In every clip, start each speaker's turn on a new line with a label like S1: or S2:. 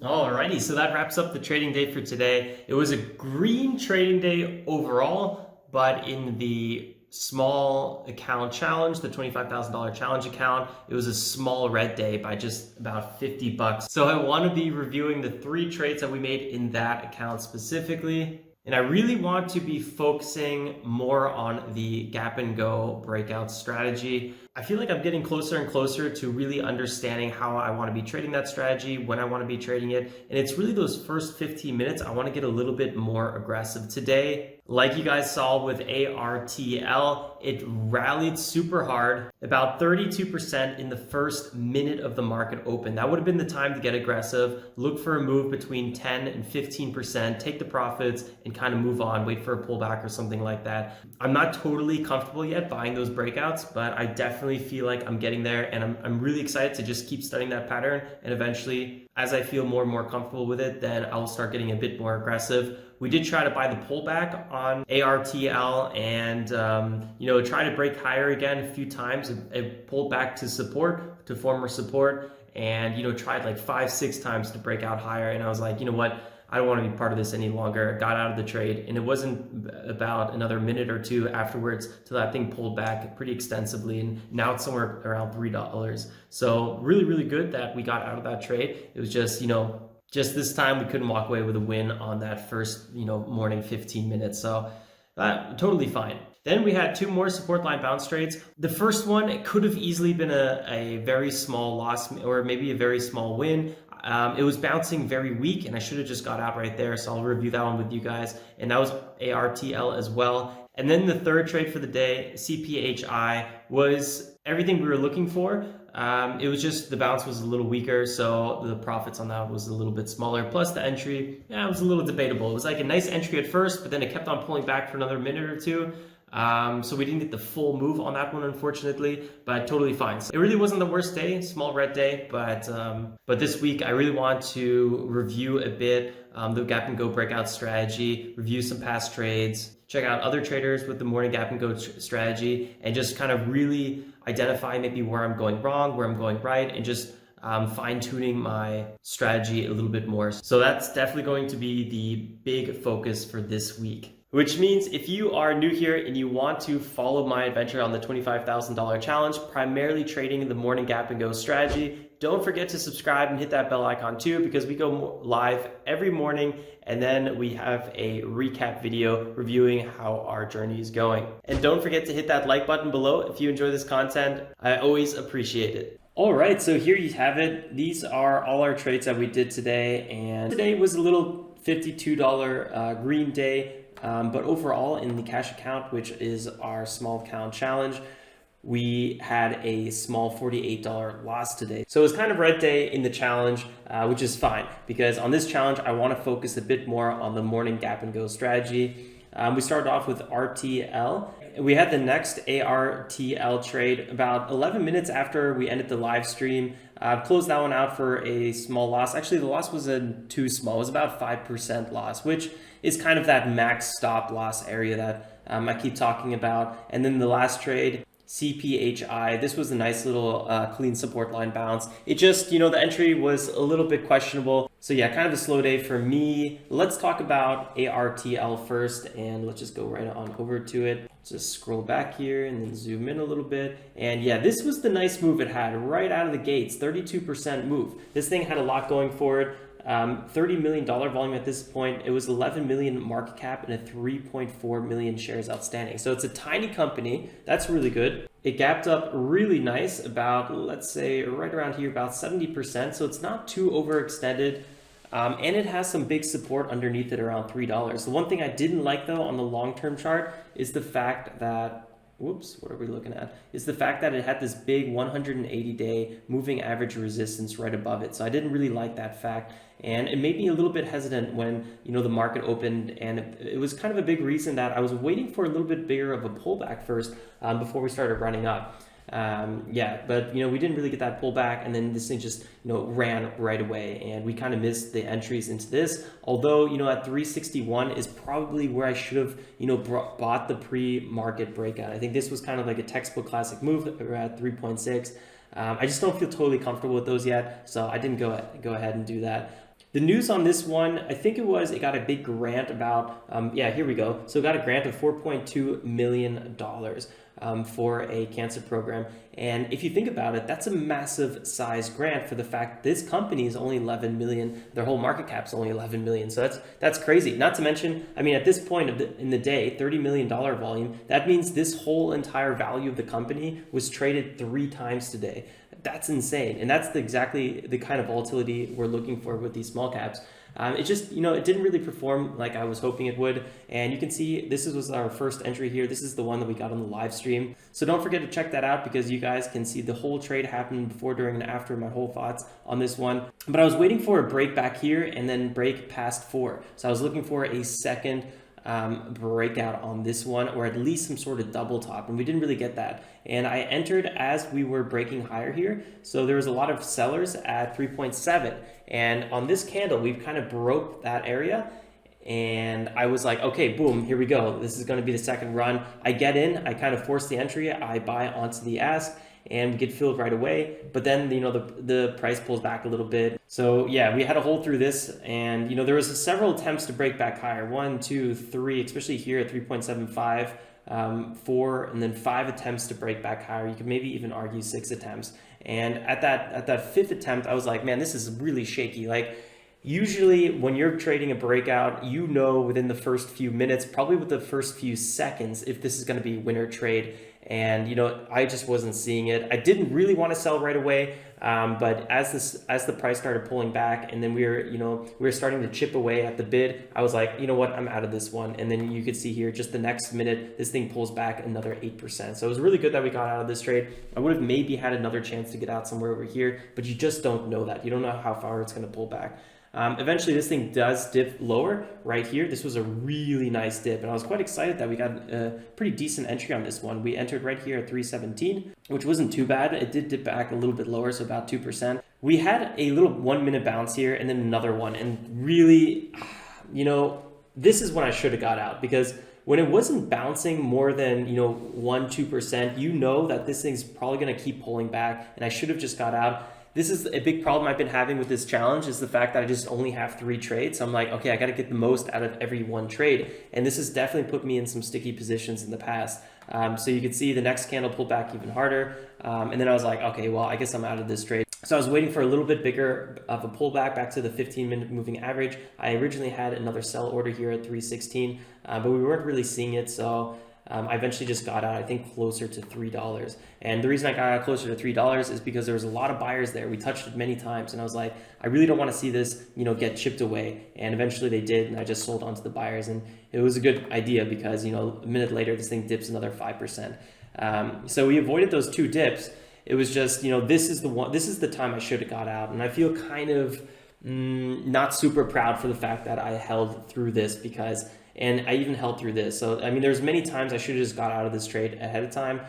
S1: Alrighty, so that wraps up the trading day for today. It was a green trading day overall, but in the small account challenge, the $25,000 challenge account, it was a small red day by just about 50 bucks. So I want to be reviewing the 3 trades that we made in that account specifically. And I really want to be focusing more on the gap and go breakout strategy. I feel like I'm getting closer and closer to really understanding how I want to be trading that strategy, when I want to be trading it. And it's really those first 15 minutes, I want to get a little bit more aggressive today. Like you guys saw with ARTL, it rallied super hard, about 32% in the first minute of the market open. That would have been the time to get aggressive, look for a move between 10 and 15%, take the profits and kind of move on, wait for a pullback or something like that. I'm not totally comfortable yet buying those breakouts, but I definitely feel like I'm getting there, and I'm really excited to just keep studying that pattern, and eventually, as I feel more and more comfortable with it, then I'll start getting a bit more aggressive. We did try to buy the pullback on ARTL and try to break higher again a few times. It pulled back to support, to former support, and tried like 5-6 times to break out higher. And I was like, you know what? I don't want to be part of this any longer. Got out of the trade, and it wasn't about another minute or two afterwards till that thing pulled back pretty extensively, and now it's somewhere around $3. So really, really good that we got out of that trade. It was just, just this time we couldn't walk away with a win on that first, morning 15 minutes. So totally fine. Then we had 2 more support line bounce trades. The first one, it could have easily been a very small loss or maybe a very small win. It was bouncing very weak, and I should have just got out right there. So I'll review that one with you guys. And that was ARTL as well. And then the third trade for the day, CPHI, was everything we were looking for. It was just the bounce was a little weaker, so the profits on that was a little bit smaller. Plus the entry, it was a little debatable. It was like a nice entry at first, but then it kept on pulling back for another minute or two. So we didn't get the full move on that one, unfortunately, but totally fine. So it really wasn't the worst day, small red day, but this week I really want to review a bit the gap and go breakout strategy, review some past trades, check out other traders with the morning gap and go strategy, and just kind of really identify maybe where I'm going wrong, where I'm going right, and just fine-tuning my strategy a little bit more. So that's definitely going to be the big focus for this week. Which means if you are new here and you want to follow my adventure on the $25,000 challenge, primarily trading the morning gap and go strategy, don't forget to subscribe and hit that bell icon too, because we go live every morning, and then we have a recap video reviewing how our journey is going. And don't forget to hit that like button below if you enjoy this content. I always appreciate it. All right, so here you have it. These are all our trades that we did today, and today was a little $52 green day. But overall, in the cash account, which is our small account challenge, we had a small $48 loss today. So it was kind of red day in the challenge, which is fine, because on this challenge, I want to focus a bit more on the morning gap and go strategy. We started off with RTL. We had the next ARTL trade about 11 minutes after we ended the live stream. Closed that one out for a small loss. Actually, the loss wasn't too small. It was about 5% loss, which is kind of that max stop loss area that I keep talking about. And then the last trade, CPHI, this was a nice little clean support line bounce. It just, the entry was a little bit questionable. So yeah, kind of a slow day for me. Let's talk about ARTL first, and let's just go right on over to it. Just scroll back here and then zoom in a little bit. And yeah, this was the nice move it had right out of the gates, 32% move. This thing had a lot going for it. $30 million volume at this point. It was 11 million market cap and a 3.4 million shares outstanding. So it's a tiny company. That's really good. It gapped up really nice, about, let's say, right around here, about 70%. So it's not too overextended. And it has some big support underneath it around $3. The one thing I didn't like, though, on the long-term chart is the fact that what are we looking at? Is the fact that it had this big 180-day moving average resistance right above it. So I didn't really like that fact. And it made me a little bit hesitant when, the market opened, and it was kind of a big reason that I was waiting for a little bit bigger of a pullback first before we started running up. But we didn't really get that pullback, and then this thing just ran right away, and we kind of missed the entries into this. Although at 361 is probably where I should have bought the pre-market breakout. I think this was kind of like a textbook classic move. We're at 3.6. I just don't feel totally comfortable with those yet, so I didn't go ahead and do that. The news on this one, I think it got a big grant about, yeah, here we go. So it got a grant of $4.2 million for a cancer program. And if you think about it, that's a massive size grant for the fact this company is only 11 million. Their whole market cap is only 11 million. So that's crazy. Not to mention, I mean, at this point in the day, $30 million volume, that means this whole entire value of the company was traded 3 times today. That's insane. And that's exactly the kind of volatility we're looking for with these small caps. It just, it didn't really perform like I was hoping it would. And you can see this was our first entry here. This is the one that we got on the live stream. So don't forget to check that out because you guys can see the whole trade happen before, during, and after my whole thoughts on this one. But I was waiting for a break back here and then break past 4. So I was looking for a second breakout on this one, or at least some sort of double top, and we didn't really get that. And I entered as we were breaking higher here, so there was a lot of sellers at 3.7, and on this candle we've kind of broke that area, and I was like, okay, boom, here we go, this is going to be the second run. I get in, I kind of force the entry, I buy onto the ask, and we get filled right away. But then, the price pulls back a little bit. So yeah, we had a hold through this, and there was several attempts to break back higher. 1, 2, 3, especially here at 3.75, 4, and then 5 attempts to break back higher. You could maybe even argue 6 attempts. And at that 5th attempt, I was like, man, this is really shaky. Like, usually when you're trading a breakout, within the first few minutes, probably with the first few seconds, if this is going to be winner trade. And I just wasn't seeing it. I didn't really want to sell right away, but as the price started pulling back, and then we were starting to chip away at the bid, I was like, you know what, I'm out of this one. And then you could see here, just the next minute, this thing pulls back another 8%. So it was really good that we got out of this trade. I would have maybe had another chance to get out somewhere over here, but you just don't know that. You don't know how far it's going to pull back. Eventually this thing does dip lower right here. This was a really nice dip, and I was quite excited that we got a pretty decent entry on this one. We entered right here at 317, which wasn't too bad. It did dip back a little bit lower, so about 2%. We had a little 1 minute bounce here and then another one, and really, this is when I should have got out, because when it wasn't bouncing more than 1-2%, that this thing's probably going to keep pulling back, and I should have just got out. This is a big problem I've been having with this challenge, is the fact that I just only have 3 trades. So I'm like, okay, I got to get the most out of every one trade. And this has definitely put me in some sticky positions in the past. So you can see the next candle pulled back even harder. And then I was like, okay, well, I guess I'm out of this trade. So I was waiting for a little bit bigger of a pullback back to the 15-minute moving average. I originally had another sell order here at 316, but we weren't really seeing it. So I eventually just got out, I think, closer to $3. And the reason I got out closer to $3 is because there was a lot of buyers there. We touched it many times, and I was like, I really don't want to see this, get chipped away. And eventually they did, and I just sold onto the buyers. And it was a good idea because, a minute later, this thing dips another 5%. So we avoided those 2 dips. It was just, this is the time I should have got out. And I feel kind of not super proud for the fact that I held through this, and I even held through this. So, I mean, there's many times I should have just got out of this trade ahead of time.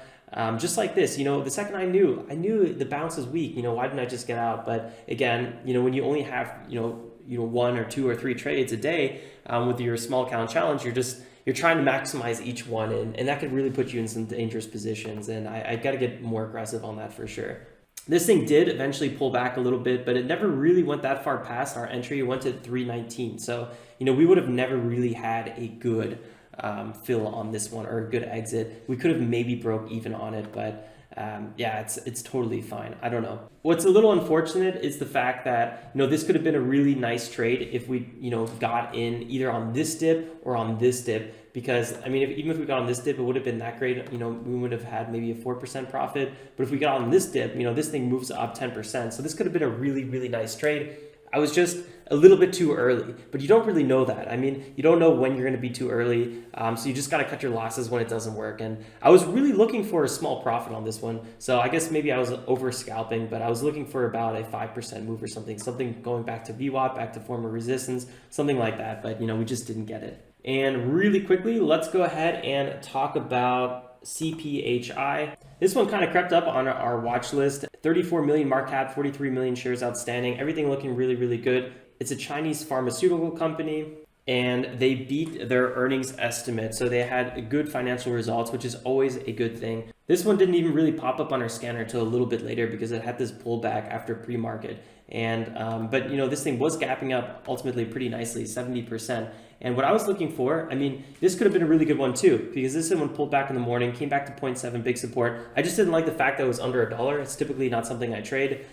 S1: Just like this, the second I knew the bounce was weak, why didn't I just get out? But again, when you only have, 1 or 2 or 3 trades a day with your small account challenge, you're trying to maximize each one. And that could really put you in some dangerous positions. And I got to get more aggressive on that for sure. This thing did eventually pull back a little bit, but it never really went that far past our entry. It went to 319. So, we would have never really had a good fill on this one, or a good exit. We could have maybe broke even on it, but yeah, it's totally fine. I don't know. What's a little unfortunate is the fact that, this could have been a really nice trade if we, got in either on this dip or on this dip. Because, I mean, even if we got on this dip, it would have been that great. We would have had maybe a 4% profit. But if we got on this dip, this thing moves up 10%. So this could have been a really, really nice trade. I was just a little bit too early, but you don't really know that. I mean, you don't know when you're going to be too early. So you just got to cut your losses when it doesn't work. And I was really looking for a small profit on this one. So I guess maybe I was over scalping, but I was looking for about a 5% move or something going back to VWAP, back to former resistance, something like that. But, we just didn't get it. And really quickly, let's go ahead and talk about CPHI. This one kind of crept up on our watch list. 34 million market cap, 43 million shares outstanding, everything looking really, really good. It's a Chinese pharmaceutical company, and they beat their earnings estimate. So they had good financial results, which is always a good thing. This one didn't even really pop up on our scanner until a little bit later because it had this pullback after pre-market. And but this thing was gapping up ultimately pretty nicely, 70%. And what I was looking for, I mean, this could have been a really good one too, because this one pulled back in the morning, came back to 0.7, big support. I just didn't like the fact that it was under $1. It's typically not something I trade.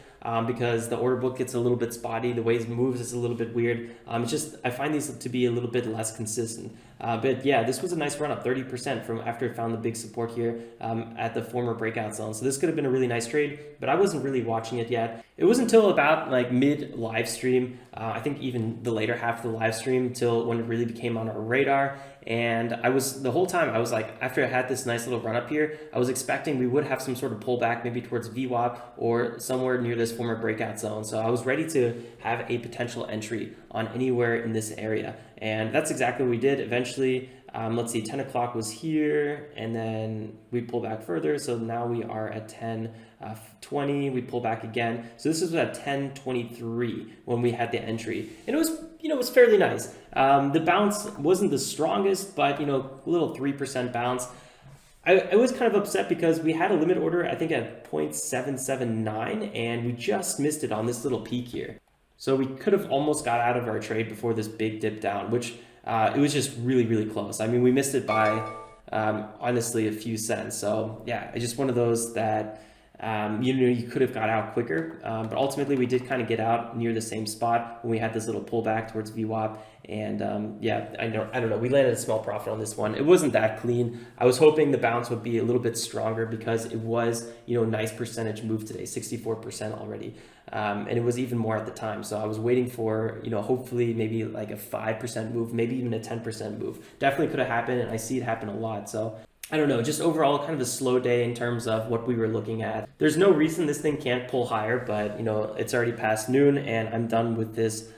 S1: Because the order book gets a little bit spotty, the way it moves is a little bit weird. It's just, I find these to be a little bit less consistent. But yeah, this was a nice run up, 30% from after it found the big support here at the former breakout zone. So this could have been a really nice trade, but I wasn't really watching it yet. It wasn't until about like mid live stream, I think even the later half of the live stream, till when it really became on our radar. And the whole time I was like, after I had this nice little run up here, I was expecting we would have some sort of pullback, maybe towards VWAP or somewhere near this former breakout zone. So I was ready to have a potential entry on anywhere in this area. And that's exactly what we did. Eventually, let's see, 10 o'clock was here, and then we pull back further. So now we are at 10:20, we pull back again. So this is at 10:23 when we had the entry. And it was, it was fairly nice. The bounce wasn't the strongest, but, a little 3% bounce. I was kind of upset because we had a limit order, I think at 0.779, and we just missed it on this little peak here. So we could have almost got out of our trade before this big dip down, which it was just really, really close. I mean, we missed it by honestly a few cents. So yeah, it's just one of those that you could have got out quicker, but ultimately we did kind of get out near the same spot when we had this little pullback towards VWAP. And yeah, I don't know. We landed a small profit on this one. It wasn't that clean. I was hoping the bounce would be a little bit stronger because it was, nice percentage move today, 64% already. And it was even more at the time. So I was waiting for, hopefully maybe like a 5% move, maybe even a 10% move. Definitely could have happened, and I see it happen a lot. So I don't know, just overall kind of a slow day in terms of what we were looking at. There's no reason this thing can't pull higher, but it's already past noon and I'm done with this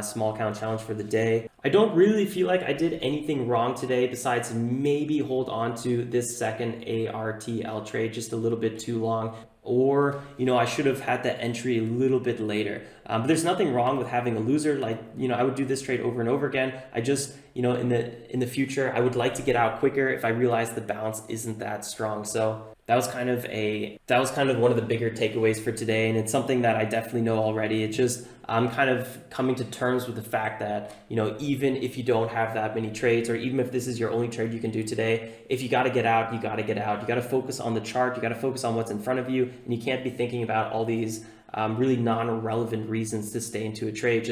S1: small count challenge for the day. I don't really feel like I did anything wrong today besides maybe hold on to this second ARTL trade just a little bit too long. Or, I should have had that entry a little bit later. But there's nothing wrong with having a loser. Like, I would do this trade over and over again. I just, in the future, I would like to get out quicker if I realize the bounce isn't that strong. So that was kind of one of the bigger takeaways for today. And it's something that I definitely know already. It's just, I'm kind of coming to terms with the fact that, even if you don't have that many trades, or even if this is your only trade you can do today, if you got to get out, you got to get out. You got to focus on the chart. You got to focus on what's in front of you. And you can't be thinking about all these really non-relevant reasons to stay into a trade,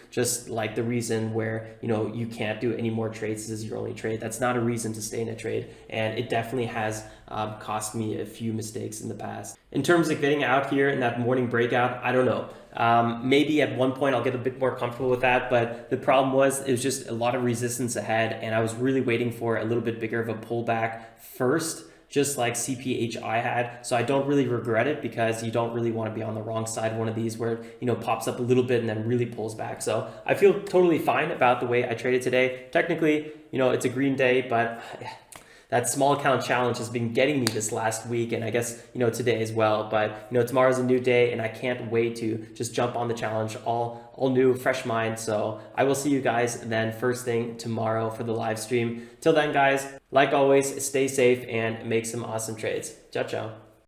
S1: just like the reason where you can't do any more trades. This is your only trade. That's not a reason to stay in a trade, and it definitely has cost me a few mistakes in the past. In terms of getting out here in that morning breakout, I don't know. Maybe at one point I'll get a bit more comfortable with that, but the problem was it was just a lot of resistance ahead, and I was really waiting for a little bit bigger of a pullback first, just like CPHI had. So I don't really regret it because you don't really want to be on the wrong side of one of these where it pops up a little bit and then really pulls back. So I feel totally fine about the way I traded today. Technically, it's a green day, but that small account challenge has been getting me this last week, and I guess today as well. But tomorrow's a new day, and I can't wait to just jump on the challenge, all new, fresh mind. So I will see you guys then first thing tomorrow for the live stream. Till then, guys, like always, stay safe and make some awesome trades. Ciao, ciao.